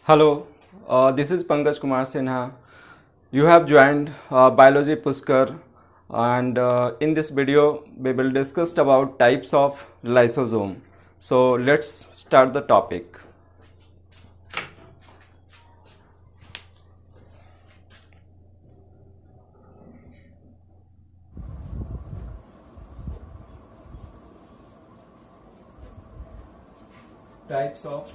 Hello, this is Pankaj Kumar Sinha. You have joined Biology Puskar, and in this video we will discuss about types of lysosome. So let's start the topic. Types of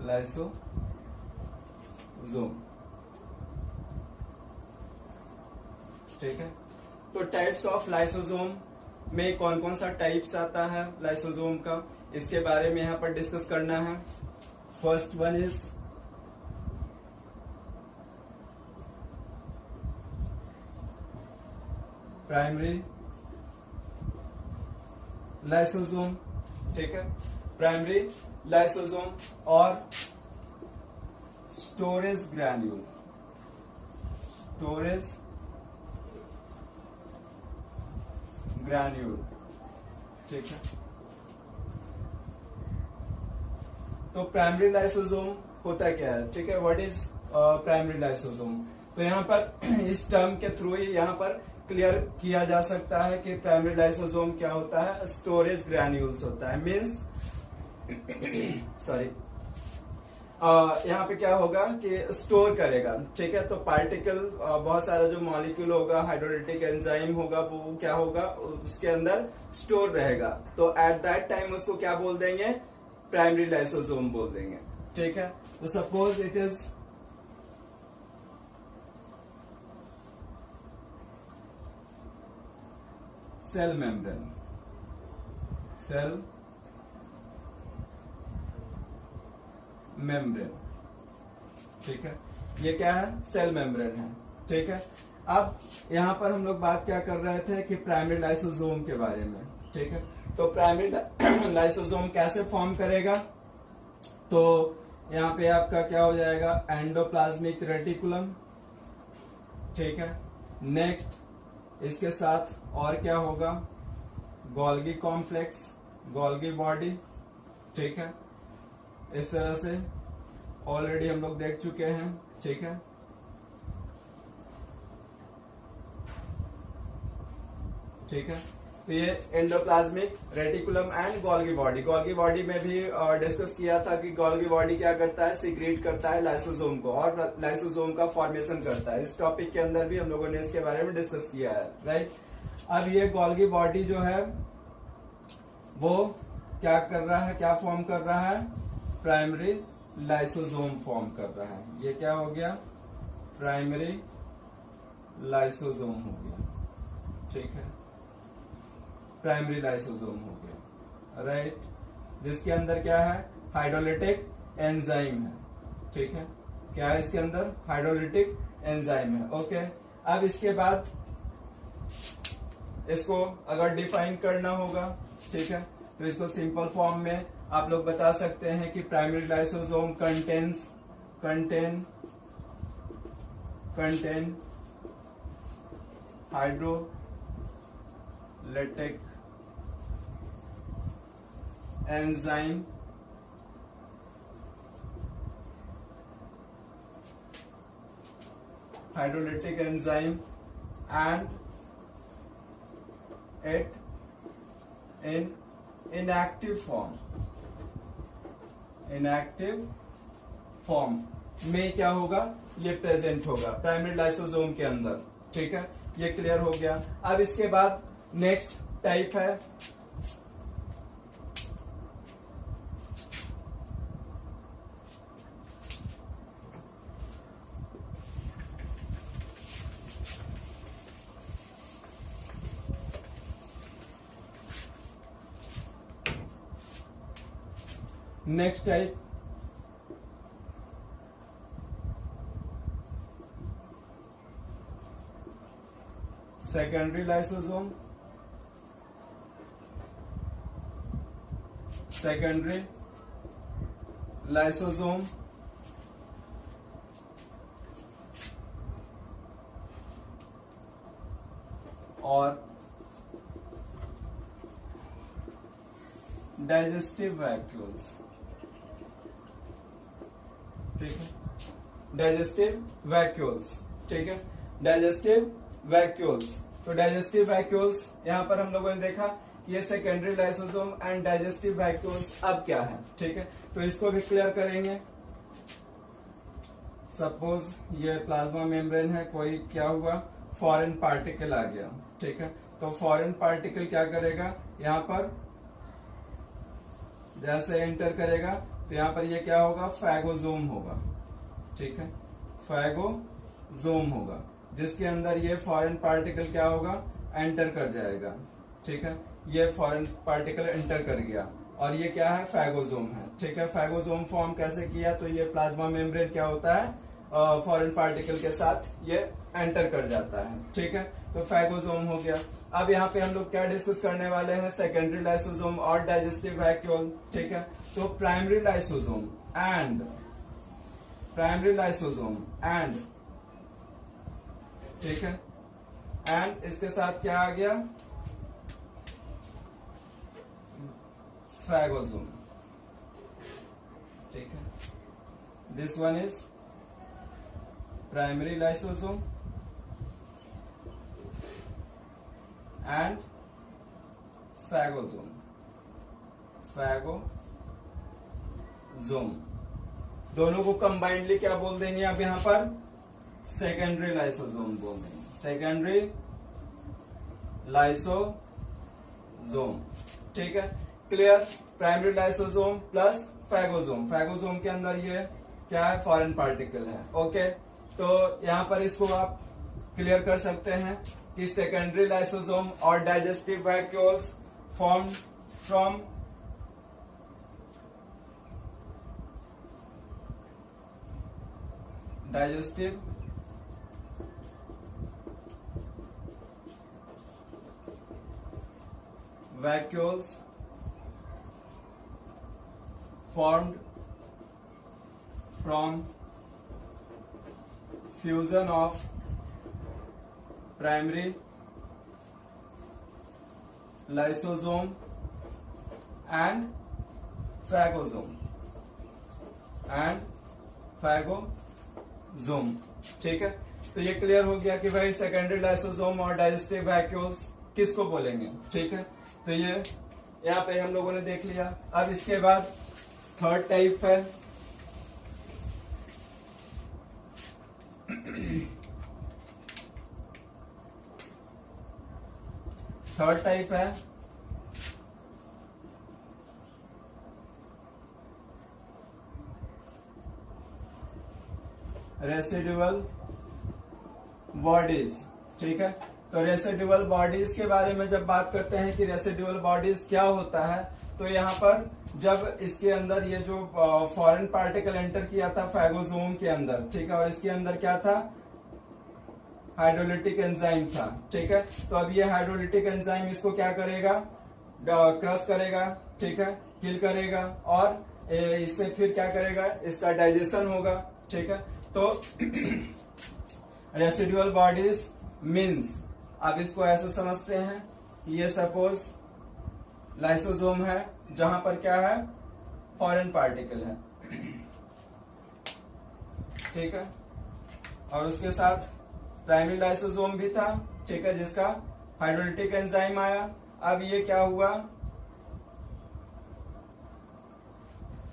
lysosome. ठीक है, तो types of lysosome में कौन कौन सा types आता है lysosome का, इसके बारे में यहाँ पर डिस्कस करना है. First one is primary lysosome. ठीक है, प्राइमरी लाइसोसोम और स्टोरेज ग्रैन्यूल. Storage granule. ठीक है, तो प्राइमरी लाइसोसोम होता क्या है. ठीक है, व्हाट इज प्राइमरी लाइसोसोम. तो यहाँ पर इस टर्म के थ्रू ही यहाँ पर क्लियर किया जा सकता है कि प्राइमरी लाइसोसोम क्या होता है. स्टोरेज ग्रैन्यूल्स होता है. मीन्स सॉरी, यहाँ पे क्या होगा कि स्टोर करेगा. ठीक है, तो पार्टिकल बहुत सारा जो मॉलिक्यूल होगा, हाइड्रोलिटिक एंजाइम होगा, वो क्या होगा उसके अंदर स्टोर रहेगा. तो एट दैट टाइम उसको क्या बोल देंगे, प्राइमरी लाइसोसोम बोल देंगे. ठीक है, तो suppose it is cell membrane. Cell membrane. ठीक है, ये क्या है, सेल मेम्ब्रेन है. ठीक है, अब यहां पर हम लोग बात क्या कर रहे थे कि प्राइमरी लाइसोसोम के बारे में. ठीक है, तो प्राइमरी लाइसोसोम कैसे फॉर्म करेगा. तो यहां पे आपका क्या हो जाएगा, एंडोप्लाज्मिक रेटिकुलम. ठीक है, नेक्स्ट इसके साथ और क्या होगा, गोल्गी कॉम्प्लेक्स, गोल्गी बॉडी. ठीक है, इस तरह से ऑलरेडी हम लोग देख चुके हैं. ठीक है, ठीक है, तो ये endoplasmic reticulum and Golgi body. Golgi body में भी डिस्कस किया था कि गोल्गी बॉडी क्या करता है, सीक्रेट करता है लाइसोसोम को और लाइसोसोम का फॉर्मेशन करता है. इस टॉपिक के अंदर भी हम लोगों ने इसके बारे में डिस्कस किया है. राइट, अब ये गोल्गी बॉडी जो है वो क्या कर रहा है, क्या फॉर्म कर रहा है, प्राइमरी लाइसोसोम फॉर्म कर रहा है. ये क्या हो गया, प्राइमरी लाइसोसोम हो गया. ठीक है, प्राइमरी लाइसोसोम हो गया. राइट, जिसके अंदर क्या है, हाइड्रोलिटिक एंजाइम है. ठीक है, क्या है इसके अंदर, हाइड्रोलिटिक एंजाइम है. ओके, अब इसके बाद इसको अगर डिफाइन करना होगा, ठीक है, तो इसको सिंपल फॉर्म में आप लोग बता सकते हैं कि primary lysosome contain hydrolytic enzyme and it in inactive form में क्या होगा, ये प्रेजेंट होगा प्राइमरी लाइसोसोम के अंदर. ठीक है, ये क्लियर हो गया. अब इसके बाद नेक्स्ट टाइप है सेकेंडरी लाइसोसोम. और डाइजेस्टिव वैक्यूल्स. ठीक है। डाइजेस्टिव वैक्यूल्स, ठीक है, डाइजेस्टिव वैक्यूल्स। तो डाइजेस्टिव वैक्यूल्स यहां पर हम लोगों ने देखा कि ये secondary lysosome and digestive vacuoles अब क्या है, ठीक है। तो इसको भी क्लियर करेंगे। सपोज ये प्लाज्मा मेम्ब्रेन है, कोई क्या हुआ, फॉरेन पार्टिकल आ गया, ठीक है। तो फॉरेन पार्टिकल क्या करेगा, यहां पर जैसे एंटर करेगा तो यहां पर ये क्या होगा, फैगोजोम होगा, ठीक है, फैगोजोम होगा, जिसके अंदर ये फॉरेन पार्टिकल क्या होगा, एंटर कर जाएगा, ठीक है। ये फॉरेन पार्टिकल एंटर कर गया और ये क्या है, फैगोजोम है, ठीक है। फैगोजोम फॉर्म कैसे किया, तो ये प्लाज्मा मेम्ब्रेन क्या होता है, फॉरेन पार्टिकल के साथ ये एंटर कर जाता है, ठीक है। तो फैगोजोम हो गया। अब यहाँ पे हम लोग क्या डिस्कस करने वाले हैं, सेकेंडरी लाइसोसोम और डाइजेस्टिव वैक्यूल, ठीक है। तो प्राइमरी लाइसोसोम एंड ठीक है, एंड इसके साथ क्या आ गया, फैगोसोम, ठीक है। This one is primary lysosome and phagosome, दोनों को कंबाइंडली क्या बोल देंगे आप यहां पर, सेकेंडरी लाइसोसोम बोल देंगे, सेकेंडरी लाइसोसोम, ठीक है। Clear, primary lysosome plus phagosome, phagosome के अंदर ये क्या है, फॉरेन पार्टिकल है, ओके। तो यहां पर इसको आप क्लियर कर सकते हैं कि सेकेंडरी लाइसोसोम और digestive vacuoles form from digestive vacuoles formed from fusion of primary lysosome and phagosome ठीक है। तो ये क्लियर हो गया कि भाई सेकेंडरी लाइसोसोम और डाइजेस्टिव वैक्यूल्स किसको बोलेंगे, ठीक है। तो ये यहाँ पे हम लोगों ने देख लिया। अब इसके बाद थर्ड टाइप है रेसिडुअल बॉडीज, ठीक है। तो रेसिडुअल बॉडीज के बारे में जब बात करते हैं कि रेसिडुअल बॉडीज क्या होता है, तो यहाँ पर जब इसके अंदर ये जो फॉरेन पार्टिकल एंटर किया था फैगोसोम के अंदर, ठीक है, और इसके अंदर क्या था, हाइड्रोलिटिक एंजाइम था, ठीक है। तो अब ये हाइड्रोलिटिक एंजाइम इसको क्या करेगा, क्रश करेगा, ठीक है, किल करेगा और इससे फिर क्या करेगा, इसका डाइजेशन होगा, ठीक है। तो रेसिडुअल बॉडीज मीन्स, आप इसको ऐसे समझते हैं कि ये सपोज लाइसोसोम है जहां पर क्या है, फॉरेन पार्टिकल है, ठीक है, और उसके साथ प्राइमरी लाइसोसोम भी था, ठीक है, जिसका हाइड्रोलिटिक एंजाइम आया। अब ये क्या हुआ,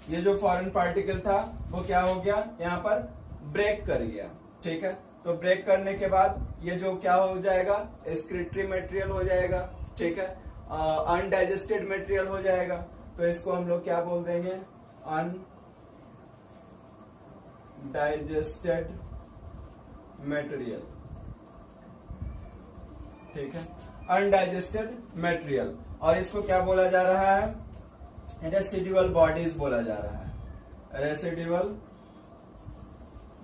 ये जो फॉरेन पार्टिकल था वो क्या हो गया, यहाँ पर ब्रेक कर गया, ठीक है। तो ब्रेक करने के बाद ये जो क्या हो जाएगा, एक्सक्रीटरी मटेरियल हो जाएगा, ठीक है, अनडाइजेस्टेड मटेरियल हो जाएगा। तो इसको हम लोग क्या बोल देंगे, अनडाइजेस्टेड मटेरियल, ठीक है, अनडाइजेस्टेड मटेरियल। और इसको क्या बोला जा रहा है, रेसिडुअल बॉडीज बोला जा रहा है, रेसिडुअल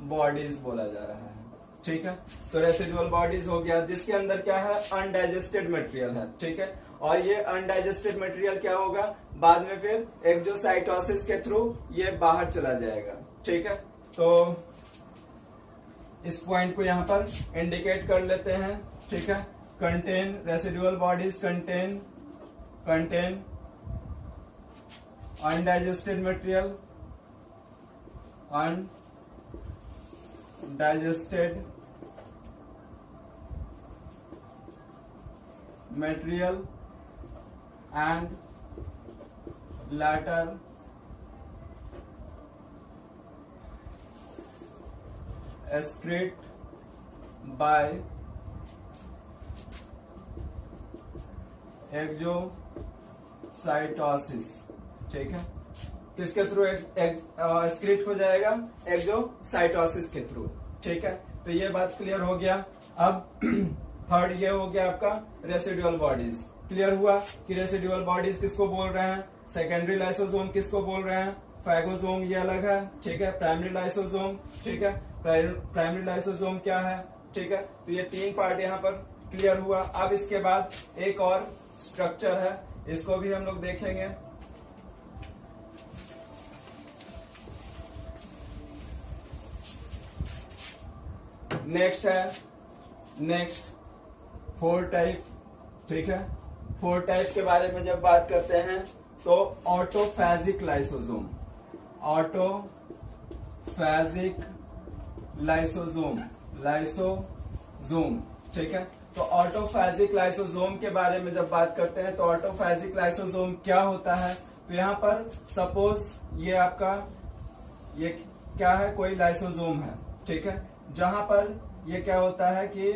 बॉडीज बोला जा रहा है, ठीक है। तो रेसिडुअल बॉडीज हो गया जिसके अंदर क्या है, अनडाइजेस्टेड मटेरियल है, ठीक है। और ये अनडाइजेस्टेड मटेरियल क्या होगा, बाद में फिर एक्सोसाइटोसिस के थ्रू ये बाहर चला जाएगा, ठीक है। तो इस पॉइंट को यहां पर इंडिकेट कर लेते हैं, ठीक है। Contain, residual bodies contain undigested material, digested material and later excreted by exocytosis. ठीक है, किसके थ्रू एक्सक्रीट हो जाएगा? एक्सोसाइटोसिस के थ्रू। ठीक है, तो ये बात क्लियर हो गया। अब थर्ड ये हो गया आपका रेसिडुअल बॉडीज। क्लियर हुआ कि रेसिडुअल बॉडीज किसको बोल रहे हैं? सेकेंडरी लाइसोसोम किसको बोल रहे हैं? फैगोसोम ये अलग है। ठीक है, प्राइमरी लाइसोसोम। ठीक है, प्राइमरी लाइसोसोम क्या है? ठीक है, तो ये तीन पार्ट यहाँ पर क्लियर हुआ। अब इसके बाद एक और स्ट्रक्चर है, इसको भी हम लोग देखेंगे। Next 4 type. ठीक है, 4 टाइप के बारे में जब बात करते हैं तो ऑटोफैजिक लाइसोसोम, ऑटोफैजिक लाइसोसोम, ठीक है, तो ऑटोफैजिक लाइसोसोम के बारे में जब बात करते हैं तो ऑटोफैजिक लाइसोसोम क्या होता है? तो यहां पर सपोज ये आपका ये क्या है? कोई लाइसोसोम है। ठीक है, जहां पर ये क्या होता है कि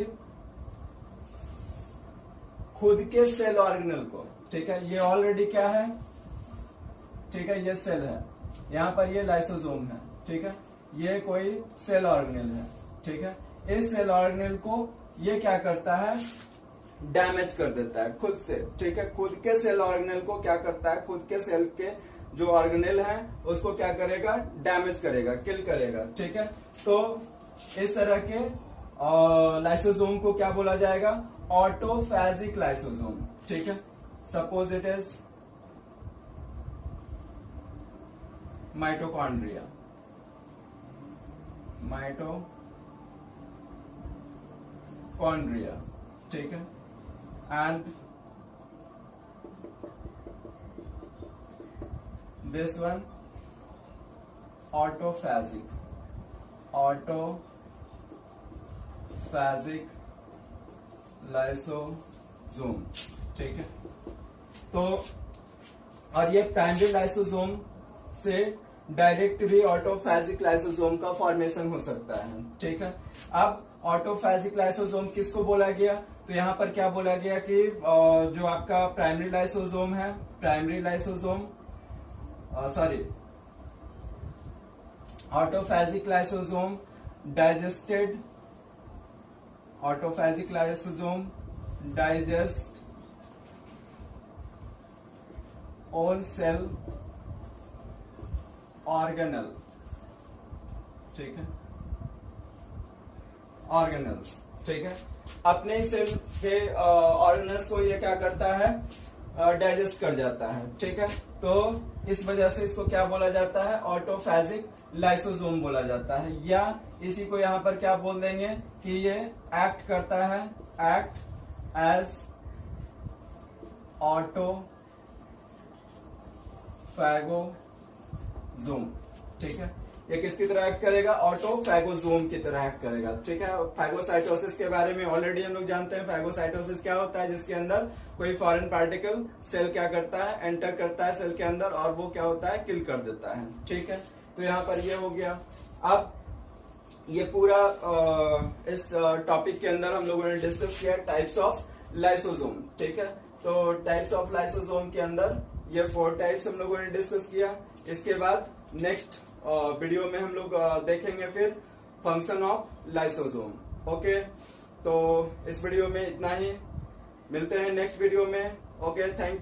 खुद के सेल ऑर्गेनल को, ठीक है, ये ऑलरेडी क्या है? ठीक है, ये सेल है, यहां पर ये लाइसोसोम है। ठीक है, ये कोई सेल ऑर्गेनल है। ठीक है, इस सेल ऑर्गेनल को ये क्या करता है? डैमेज कर देता है खुद से। ठीक है, खुद के सेल ऑर्गेनल को क्या करता है? खुद के सेल के जो ऑर्गेनल है उसको क्या करेगा? डैमेज करेगा, किल करेगा। ठीक है, तो इस तरह के लाइसोसोम को क्या बोला जाएगा? ऑटोफैजिक लाइसोसोम। ठीक है, सपोज इट इज माइटोकॉन्ड्रिया, ठीक है, एंड दिस वन ऑटोफैजिक लाइसोसोम। ठीक है, तो और ये प्राइमरी लाइसोसोम से डायरेक्ट भी ऑटोफैजिक लाइसोसोम का फॉर्मेशन हो सकता है। ठीक है, अब ऑटोफैजिक लाइसोसोम किसको बोला गया? तो यहां पर क्या बोला गया कि जो आपका प्राइमरी लाइसोसोम है, autophagic lysosome digest own cell organelle. ठीक है, ऑर्गेनल्स। ठीक है, अपने सेल के ऑर्गेनल्स को ये क्या करता है? डाइजेस्ट कर जाता है। ठीक है, तो इस वजह से इसको क्या बोला जाता है? ऑटोफैजिक लाइसोसोम बोला जाता है, या इसी को यहां पर क्या बोल देंगे कि ये एक्ट करता है, एक्ट एज ऑटोफैगोसोम। ठीक है, ये किसकी तरह एक्ट करेगा? ऑटोफैगोसोम की तरह एक्ट करेगा। ठीक है, फैगोसाइटोसिस के बारे में ऑलरेडी हम लोग जानते हैं। फैगोसाइटोसिस क्या होता है? जिसके अंदर कोई फॉरेन पार्टिकल सेल क्या करता है? एंटर करता है सेल के अंदर और वो क्या होता है? किल कर देता है। ठीक है, तो यहाँ पर ये हो गया। अब ये पूरा इस टॉपिक के अंदर हम लोगों ने डिस्कस किया टाइप्स ऑफ लाइसोसोम। ठीक है, तो टाइप्स ऑफ लाइसोसोम के अंदर ये 4 टाइप्स हम लोगों ने डिस्कस किया। इसके बाद नेक्स्ट वीडियो में हम लोग देखेंगे फिर फंक्शन ऑफ लाइसोसोम। ओके, तो इस वीडियो में इतना ही, मिलते हैं नेक्स्ट वीडियो में। Okay, thank